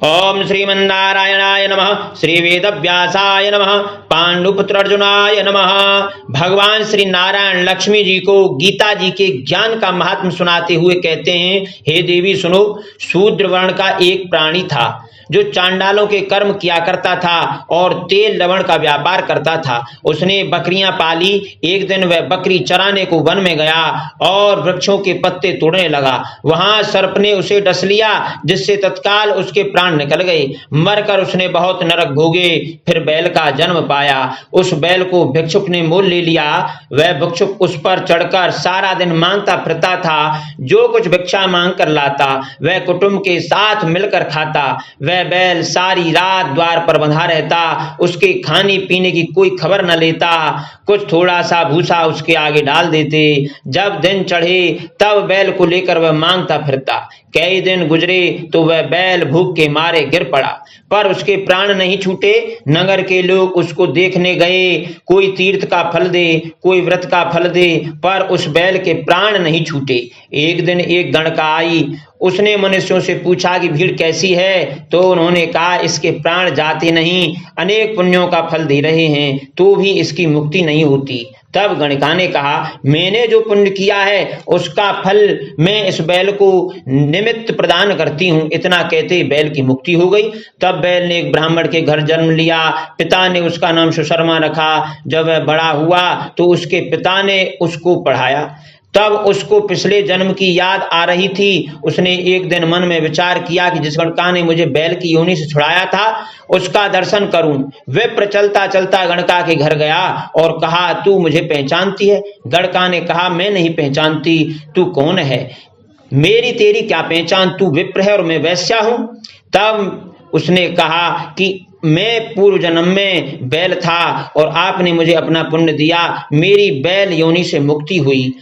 ओम श्रीमन्नारायणाय नमः, श्री वेदव्यासाय नमः, पांडुपुत्र अर्जुनाय नमः। भगवान श्री नारायण लक्ष्मी जी को गीता जी के ज्ञान का महात्म सुनाते हुए कहते हैं, हे देवी सुनो, शूद्र वर्ण का एक प्राणी था जो चांडालों के कर्म किया करता था और तेल लवण का व्यापार करता था। उसने बकरियां पाली। एक दिन वह बकरी चराने को वन में गया और वृक्षों के पत्ते तोड़ने लगा। वहां सर्प ने उसे डस लिया, जिससे तत्काल उसके प्राण निकल गए। मरकर उसने बहुत नरक भोगे। फिर बैल का जन्म पाया। उस बैल को भिक्षुक ने मोल ले लिया। वह भिक्षुक उस पर चढ़कर सारा दिन मांगता फिरता था। जो कुछ भिक्षा मांग कर लाता वह कुटुंब के साथ मिलकर खाता। वह बैल सारी रात द्वार पर बंधा रहता, उसके खाने पीने की कोई खबर न लेता। कुछ थोड़ा सा भूसा उसके आगे डाल देते। जब दिन चढ़े तब बैल को लेकर वह मांगता फिरता। कई दिन गुजरे तो वह बैल भूख के मारे गिर पड़ा, पर उसके प्राण नहीं छूटे। नगर के लोग उसको देखने गए, कोई तीर्थ का फल दे, कोई व्रत का फल दे, पर उस बैल के प्राण नहीं छूटे। एक दिन एक गणका आई। उसने मनुष्यों से पूछा कि भीड़ कैसी है, तो उन्होंने कहा इसके प्राण जाते नहीं, अनेक पुण्यों का फल दे रहे हैं तो भी इसकी मुक्ति नहीं होती। तब गणिका ने कहा, मैंने जो पुण्य किया है उसका फल मैं इस बैल को निमित्त प्रदान करती हूँ। इतना कहते बैल की मुक्ति हो गई। तब बैल ने एक ब्राह्मण के घर जन्म लिया। पिता ने उसका नाम सुशर्मा रखा। जब वह बड़ा हुआ तो उसके पिता ने उसको पढ़ाया। तब उसको पिछले जन्म की याद आ रही थी। उसने एक दिन मन में विचार किया कि जिस गणका ने मुझे बैल की योनि से छुड़ाया था उसका दर्शन करूं। विप्र चलता चलता गणका के घर गया और कहा, तू मुझे पहचानती है? गणका ने कहा, मैं नहीं पहचानती। तू कौन है? मेरी तेरी क्या पहचान, तू विप्र है और मैं वैश्या हूं। तब उसने कहा कि मैं पूर्व जन्म में बैल था और आपने मुझे अपना पुण्य दिया, मेरी बैल योनि से मुक्ति हुई।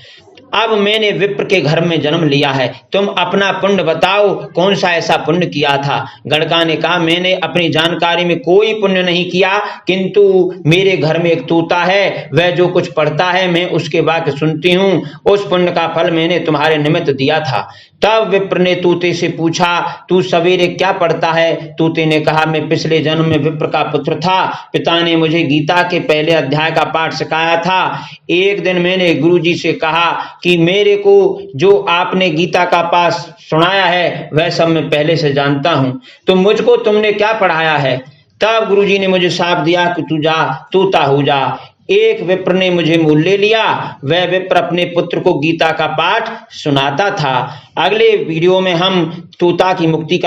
अब मैंने विप्र के घर में जन्म लिया है, तुम अपना पुण्य बताओ, कौन सा ऐसा पुण्य किया था? गणका ने कहा, मैंने अपनी जानकारी में कोई पुण्य नहीं किया, किंतु मेरे घर में एक तोता है, वह जो कुछ पढ़ता है मैं उसके वाक्य सुनती हूँ, उस पुण्य का फल मैंने तुम्हारे निमित्त दिया था। तब विप्र ने तोते से पूछा, तू सवेरे क्या पढ़ता है? तोते ने कहा, मैं पिछले जन्म में विप्र का पुत्र था। पिता ने मुझे गीता के पहले अध्याय का पाठ सिखाया था। एक दिन मैंने गुरुजी से कहा कि मेरे को जो आपने गीता का पाठ सुनाया है वह सब मैं पहले से जानता हूं, तो मुझको तुमने क्या पढ़ाया है? तब गुरुजी ने मुझे शाप दिया कि तू जा, तोता हो जा। एक विप्र ने मुझे मोल ले लिया। वह विप्र अपने पुत्र को गीता का पाठ सुनाता था। अगले वीडियो में हम तोता की मुक्ति का